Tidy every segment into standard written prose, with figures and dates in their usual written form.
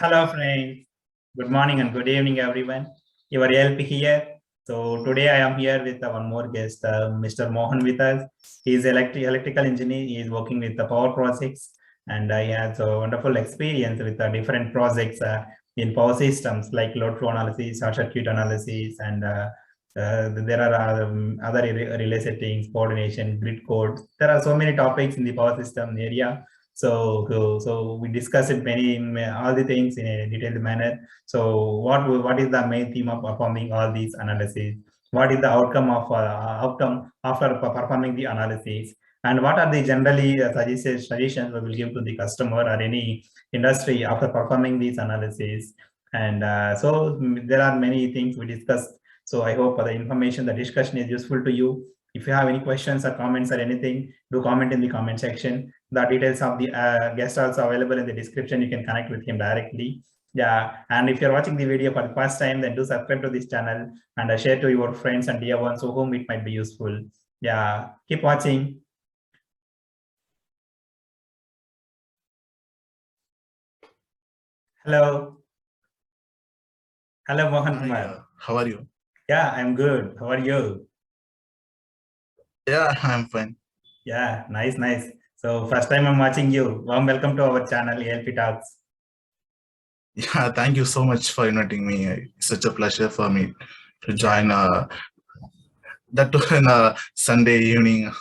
Hello, friends. Good morning and good evening, everyone. Your LP here. So today I am here with one more guest, Mr. Mohan with us. He is electrical engineer. He is working with the power projects, and he has a wonderful experience with different projects in power systems like load flow analysis, short circuit analysis, and there are other relay settings, coordination, grid code. There are so many topics in the power system area. So we discussed it all the things in a detailed manner. So what is the main theme of performing all these analyses? What is the outcome after performing the analysis? And what are the generally suggestions we will give to the customer or any industry after performing these analyses? And there are many things we discussed. So I hope the information, the discussion is useful to you. If you have any questions or comments or anything, do comment in the comment section. The details of the guest are also available in the description. You can connect with him directly. Yeah, and if you're watching the video for the first time, then do subscribe to this channel and share to your friends and dear ones to whom it might be useful. Yeah, keep watching. Hello. Hello, Mohan Kumar. How are you? Yeah, I'm good. How are you? Yeah, I'm fine. Yeah, nice. So first time I'm watching you. Warm welcome to our channel, ELP Talks. Yeah, thank you so much for inviting me. It's such a pleasure for me to join that on a Sunday evening.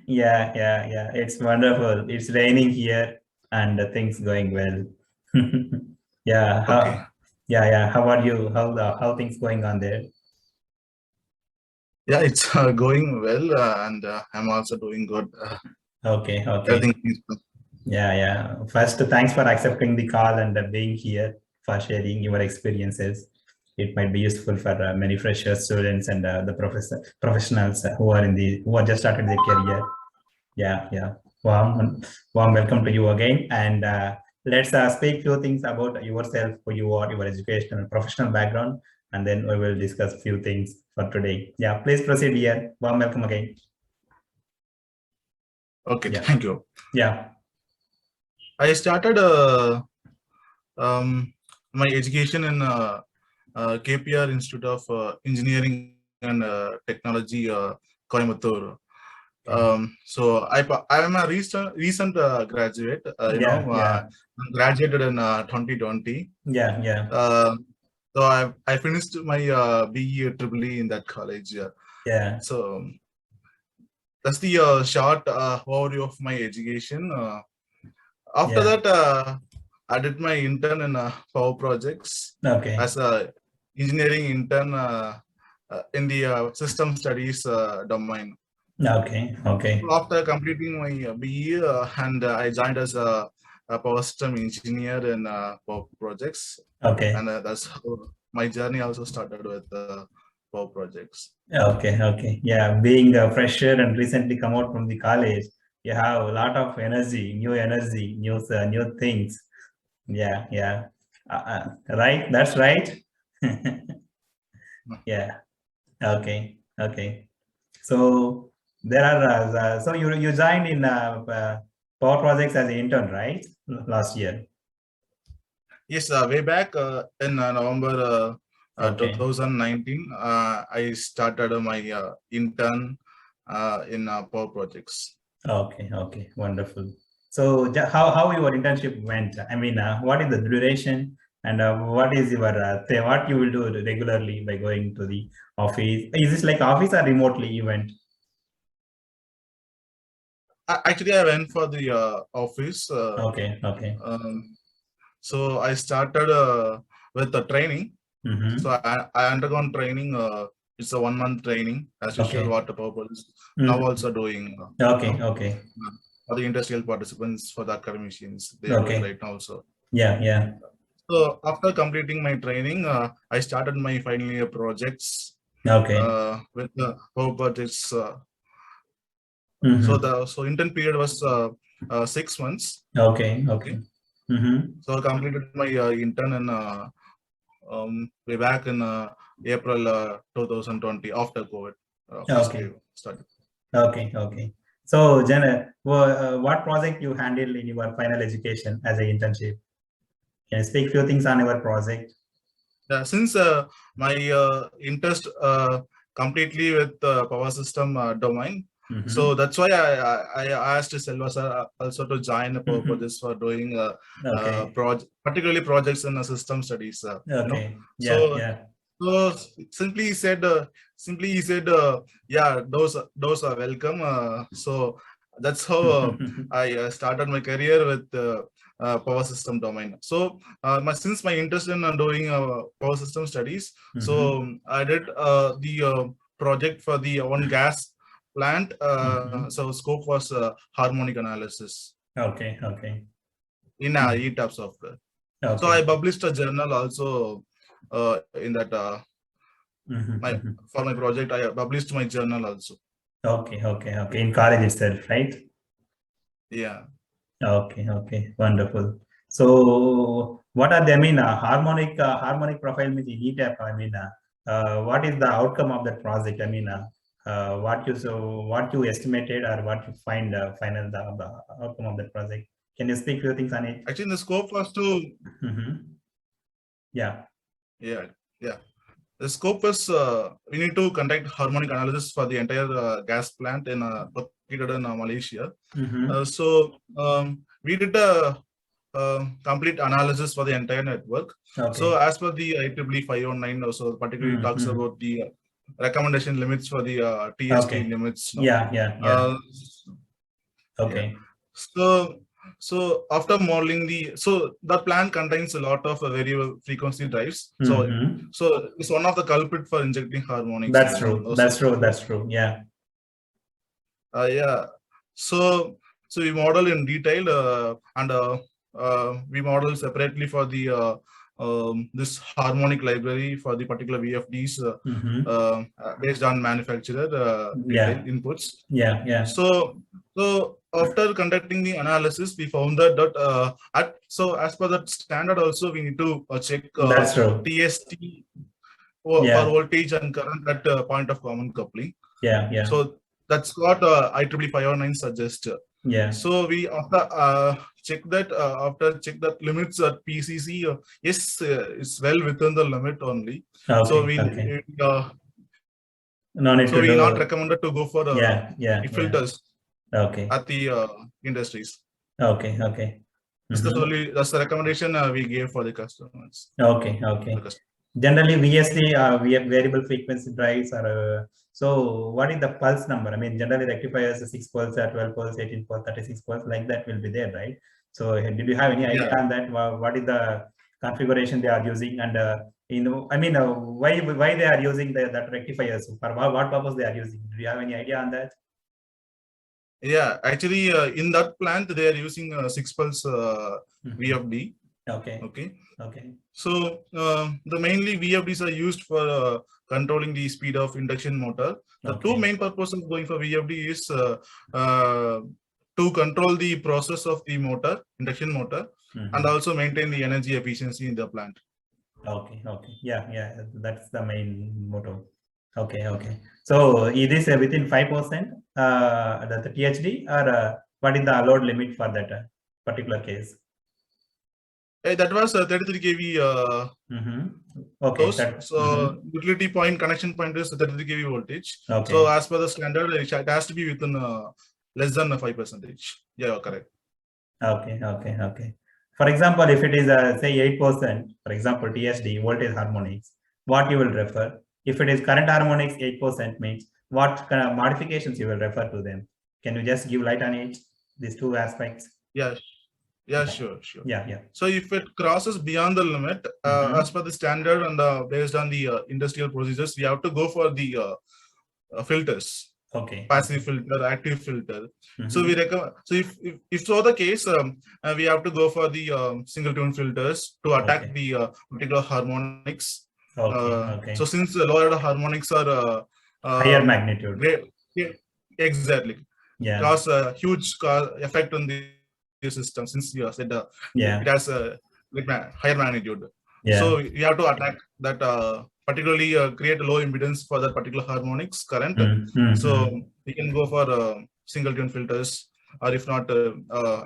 Yeah. It's wonderful. It's raining here and things going well. Yeah. Okay. Yeah. How are you? How things going on there? Yeah, it's going well, and I'm also doing good. Okay. Everything is good. Yeah. First, thanks for accepting the call and being here for sharing your experiences. It might be useful for many fresher students and the professionals who are just started their career. Yeah. Warm welcome to you again. And let's speak few things about yourself, who you are, your educational and professional background, and then we will discuss a few things for today. Yeah, please proceed here. Warm welcome again. Okay, yeah. Thank you. Yeah. I started my education in KPR Institute of Engineering and Technology, Coimbatore. So I am a recent graduate. Graduated in 2020. Yeah. So I finished my BE EEE in that college. Yeah. So that's the short overview of my education. After that, I did my intern in power projects. Okay. As a engineering intern in the system studies domain. Okay. So after completing my BE, and I joined as a power system engineer in power projects. Okay. And that's how my journey also started with power projects. Okay. Yeah, being a fresher and recently come out from the college, you have a lot of energy, new things. Yeah. Right, that's right. Yeah. Okay. So there are so you joined in power projects as an intern, right? Last year. Yes, way back in November 2019, I started my intern in power projects. Okay, wonderful. So how your internship went? I mean, what is the duration and what is your what you will do regularly by going to the office? Is this like office or remotely event? Actually, I went for the office. Okay. So I started with the training. So I undergone training. It's a 1 month training as usual. Water purpose. Now also doing. Okay. For the industrial participants, for the academicians, they are doing right now also. Yeah. So after completing my training, I started my final year projects. With the power projects. So intern period was 6 months. Okay. So I completed my intern in way back in April 2020 after COVID. First wave started. Okay. So, Jenna, what project you handled in your final education as an internship? Can you speak few things on your project? Since my interest completely with power system domain, so that's why I asked Selva sir also to join the purpose for doing particularly projects in system studies. Okay. So Yeah. so simply he said, yeah, those are welcome. So that's how I started my career with power system domain. So since my interest in doing power system studies, so I did the project for the one gas plant. So scope was harmonic analysis. Okay. In ETAP software. Okay. So I published a journal also in that for my project. I published my journal also. Okay. In college itself, right? Yeah. Okay. Wonderful. So what are the, I mean, harmonic profile means ETAP. I mean, what is the outcome of that project? I mean, what you estimated or what you find final the outcome of that project? Can you speak few things on it? Actually, the scope was to. Yeah. The scope was we need to conduct harmonic analysis for the entire gas plant in located in Malaysia. So we did a complete analysis for the entire network. Okay. So as per the IEEE 519, also particularly talks about the recommendation limits for the TST limits. No? Yeah. Okay. Yeah. So after modeling the plan contains a lot of variable frequency drives. So it's one of the culprit for injecting harmonics. That's true. Yeah. Yeah. So we model in detail and we model separately for the this harmonic library for the particular VFDs based on manufacturer detail inputs. Yeah. So after conducting the analysis, we found that as per that standard also we need to check TST for voltage and current at point of common coupling. Yeah. So that's what IEEE 509 suggests. Yeah. So we after check that limits at PCC, yes, it's well within the limit only. Okay. So we no need so to we not recommended to go for filters. Okay. At the industries. Okay. That's the recommendation we gave for the customers. Okay. Generally, VSD, we have variable frequency drives are. So what is the pulse number? I mean, generally rectifiers 6 pulse, 12 pulse, 18 pulse, 36 pulse, like that will be there, right? So did you have any idea on that? What is the configuration they are using, and why they are using that rectifiers? For what purpose they are using? Do you have any idea on that? Yeah, actually, in that plant they are using 6 pulse VFD. Okay. So the mainly VFDs are used for controlling the speed of induction motor. The two main purposes going for VFD is to control the process of the motor, induction motor, and also maintain the energy efficiency in the plant. Okay. Yeah. That's the main motto. Okay. So is this within 5% the THD, or what is the allowed limit for that particular case? That was 33 kV. Okay. So utility point, connection point is 33 kV voltage. Okay. So as per the standard, it has to be within less than 5%. Yeah, correct. Okay. For example, if it is say 8%, for example, TSD voltage harmonics, what you will refer? If it is current harmonics 8% means what kind of modifications you will refer to them? Can you just give light on it? These two aspects. Yeah, sure. Yeah. So if it crosses beyond the limit, as per the standard and based on the industrial procedures, we have to go for the filters. Okay. Passive filter, active filter. So we recommend. So if so the case, we have to go for the single tune filters to attack the particular harmonics. Okay. So since the lower harmonics are higher magnitude. Exactly. Yeah. Cause a huge effect on the system, since you said it has a higher magnitude. Yeah. So you have to attack that, particularly create a low impedance for that particular harmonics current. So we can go for single tune filters, or if not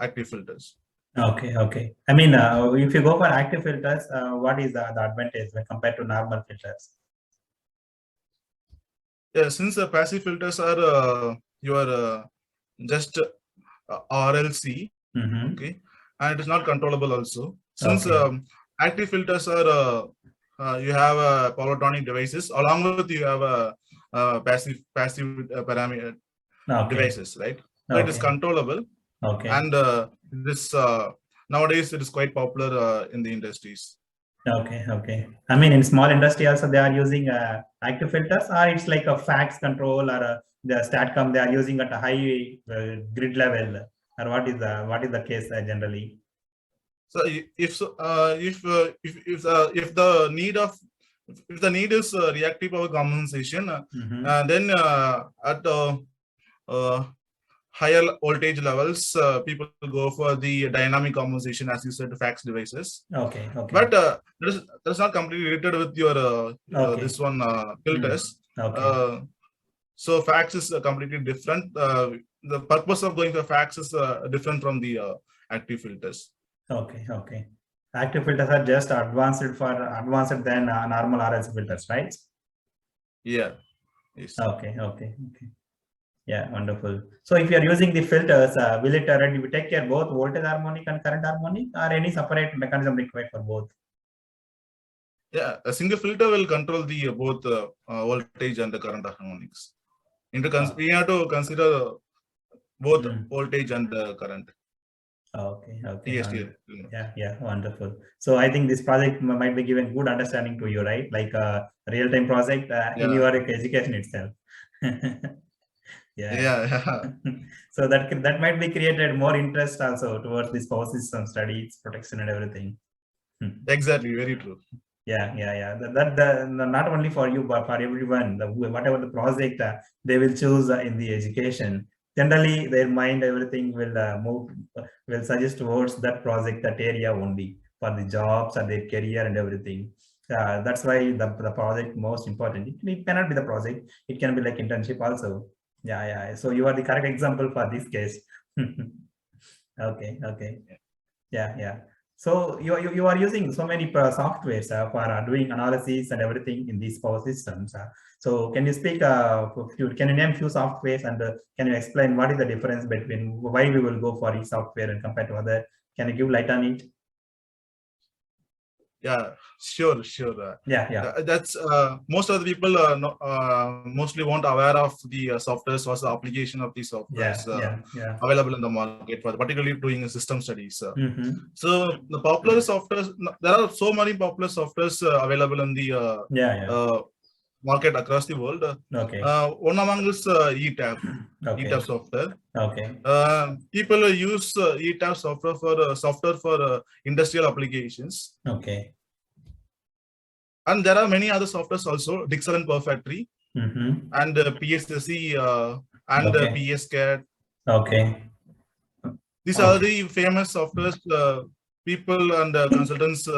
active filters. Okay, okay. I mean, if you go for active filters, what is the advantage when compared to normal filters? Yeah, since the passive filters are your just RLC, okay, and it is not controllable also. Since active filters are you have polyphonic devices along with you have passive parameter devices, right? So it is controllable, and this nowadays it is quite popular in the industries. Okay, okay. I mean, in small industry also they are using active filters, or it's like a fax control or the StatCom they are using at a high grid level, or what is the case generally? So if the need is reactive power compensation, then at higher voltage levels, people go for the dynamic compensation, as you said, fax devices. Okay. But that is not completely related with your this one filters. So fax is completely different. The purpose of going for fax is different from the active filters. Okay. Active filters are just advanced than normal RLC filters, right? Yeah. Yes. Okay. Yeah, wonderful. So if you are using the filters, will it take care both voltage harmonic and current harmonic, or any separate mechanism required for both? Yeah, a single filter will control the both voltage and the current harmonics. We have to consider both voltage and current. Okay. Yeah, Wonderful. So I think this project might be given good understanding to you, right? Like a real-time project in your education itself. Yeah. So that might be created more interest also towards this power system studies, protection, and everything. Exactly, very true. Yeah. That not only for you but for everyone. Whatever the project they will choose in the education, generally their mind everything will suggest towards that project, that area only for the jobs and their career and everything. That's why the project most important. It cannot be the project. It can be like internship also. Yeah. So you are the correct example for this case. Okay. Yeah. So you are using so many softwares for doing analysis and everything in these power systems. So can you speak? Can you name few softwares, and can you explain what is the difference between why we will go for each software and compared to other? Can you give light on it? Yeah, sure. Yeah. That's most of the people mostly won't aware of the softwares or the application of these softwares available in the market for particularly doing system studies. So the popular softwares, there are so many popular softwares available in the market across the world. One among is ETAP. ETAP software. People use ETAP software for industrial applications. And there are many other softwares also, Dixel and Perfactory, and PSSE and PSCAD. These are the famous softwares people and consultants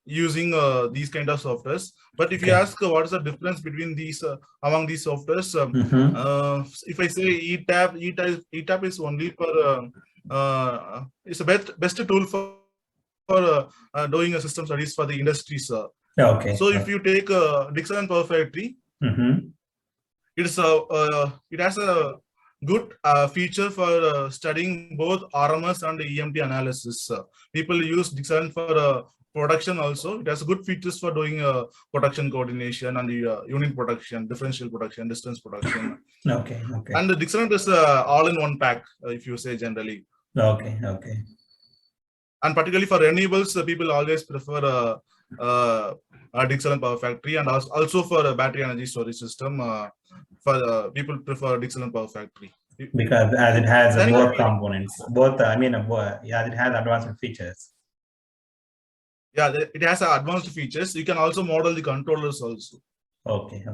using these kind of softwares. But if you ask what is the difference between these among these softwares, if I say ETAP is only for it's the best tool for doing a system studies for the industries. So if you take Dixel and Perfactory, it has a good feature for studying both RMS and EMT analysis. People use Dixel for production also. It has good features for doing production coordination and unit production, differential production, distance production. And the Dixel is all in one pack, if you say generally. And particularly for renewables, people always prefer Dixel and Perfactory, and also for battery energy storage system. For people prefer Dixel and Perfactory because as it has more components, both. It has advanced features. Yeah, it has advanced features. You can also model the controllers also. Okay.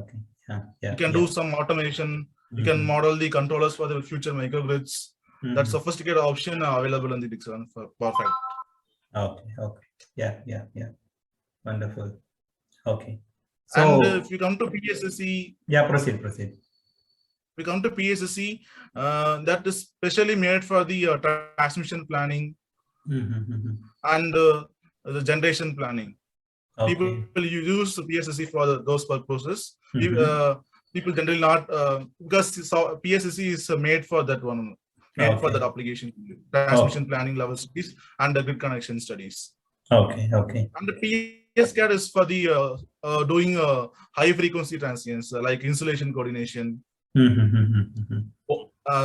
You can do some automation. You can model the controllers for the future microgrids. That sophisticated option available in the Dixel and Perfactory. Okay. Yeah. Wonderful. Okay. So, and if you come to PSSE, proceed. We come to PSSE, that is specially made for the transmission planning and the generation planning. Okay. People use PSSC for those purposes. People generally not because PSSC is made for that one, made for that application, transmission planning level studies and the grid connection studies. Okay. Okay. And the PSCAD is for the doing high frequency transients like insulation coordination,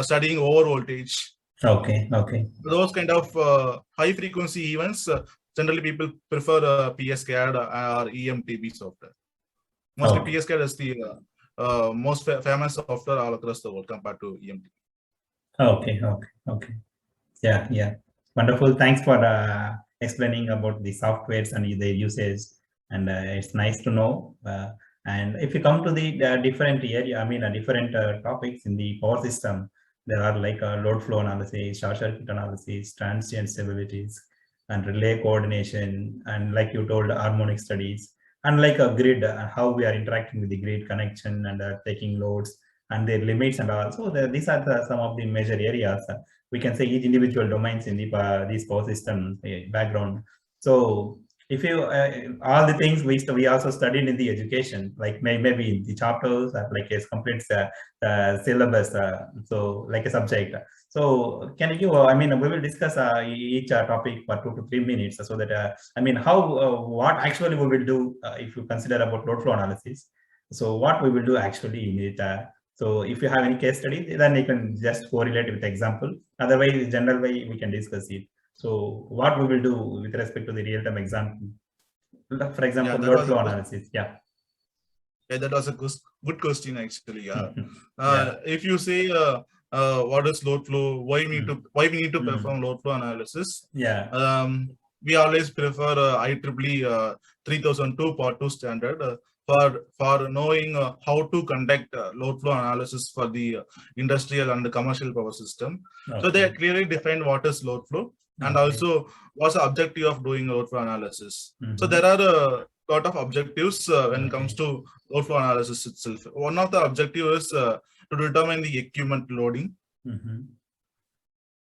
studying over voltage. Okay. Okay. Those kind of high frequency events, generally people prefer PSCAD or EMTB software. Mostly PSCAD is the most famous software all across the world compared to EMTB. Okay. Okay. Okay. Yeah. Yeah. Wonderful. Thanks for explaining about the softwares and their usage. And it's nice to know. And if you come to the different area, different topics in the power system, there are like load flow analysis, short circuit analysis, transient stabilities, and relay coordination, and like you told, harmonic studies, and like a grid, how we are interacting with the grid connection and taking loads and their limits and all. So these are some of the major areas. We can say each individual domains in the these power system background. So if you all the things we also studied in the education, like maybe the chapters, like it's complete syllabus, so like a subject. So can you give, we will discuss each topic for 2 to 3 minutes, so that what actually we will do if you consider about load flow analysis. So what we will do actually in it. So if you have any case study, then you can just correlate with example. Otherwise, general way we can discuss it. So what we will do with respect to the real-time example, for example, load flow analysis. Yeah, that was a good question actually. If you say what is load flow, why we need to perform load flow analysis? Yeah. We always prefer IEEE 3002 Part 2 standard for knowing how to conduct load flow analysis for the industrial and the commercial power system. Okay. So they clearly define what is load flow and also what's the objective of doing load flow analysis. So there are a lot of objectives when it comes to load flow analysis itself. One of the objectives is to determine the equipment loading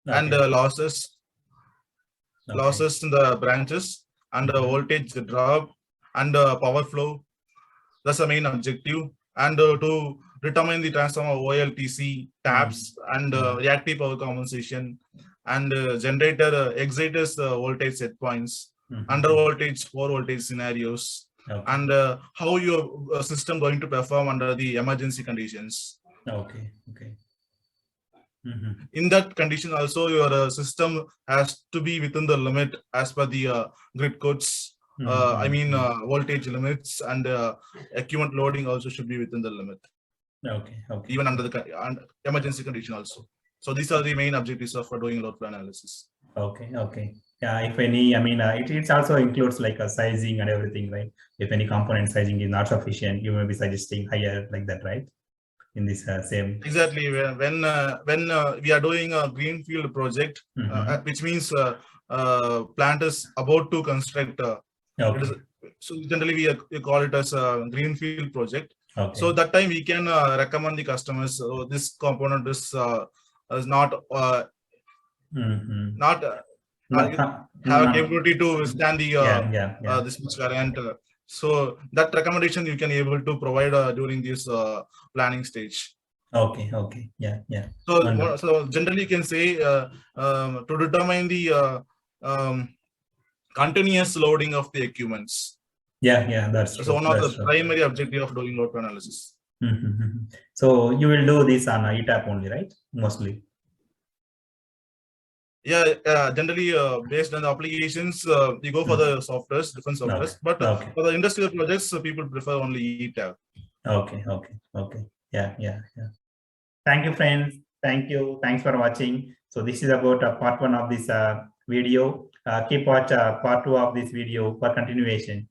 and losses in the branches and voltage drop and power flow. That's the main objective. And to determine the transformer OLTC, taps, and reactive power compensation, and generator excited voltage set points, under voltage, 4 voltage scenarios, and how your system going to perform under the emergency conditions. Okay. In that condition, also your system has to be within the limit as per the grid codes. Voltage limits and equipment loading also should be within the limit. Okay. Even under the emergency condition also. So these are the main objectives of doing load flow analysis. Okay. Yeah, if any, it also includes like a sizing and everything, right? If any component sizing is not sufficient, you may be suggesting higher, like that, right? In this same. Exactly. When we are doing a greenfield project, which means plant is about to construct. So generally we call it as a greenfield project. Okay. So that time we can recommend the customers this component is not have capability to withstand the this much current. So that recommendation you can able to provide during this planning stage. Okay. Yeah. So generally you can say to determine the continuous loading of the equipments. Yeah, that's true. So one of the primary objective of doing load flow analysis. So you will do this on ETAP only, right? Mostly. Yeah, generally based on the applications, you go for the softwares, different softwares. But for the industrial projects, people prefer only ETAP. Okay. Yeah. Thank you, friends. Thank you. Thanks for watching. So this is about part 1 of this video. Keep watch part 2 of this video for continuation.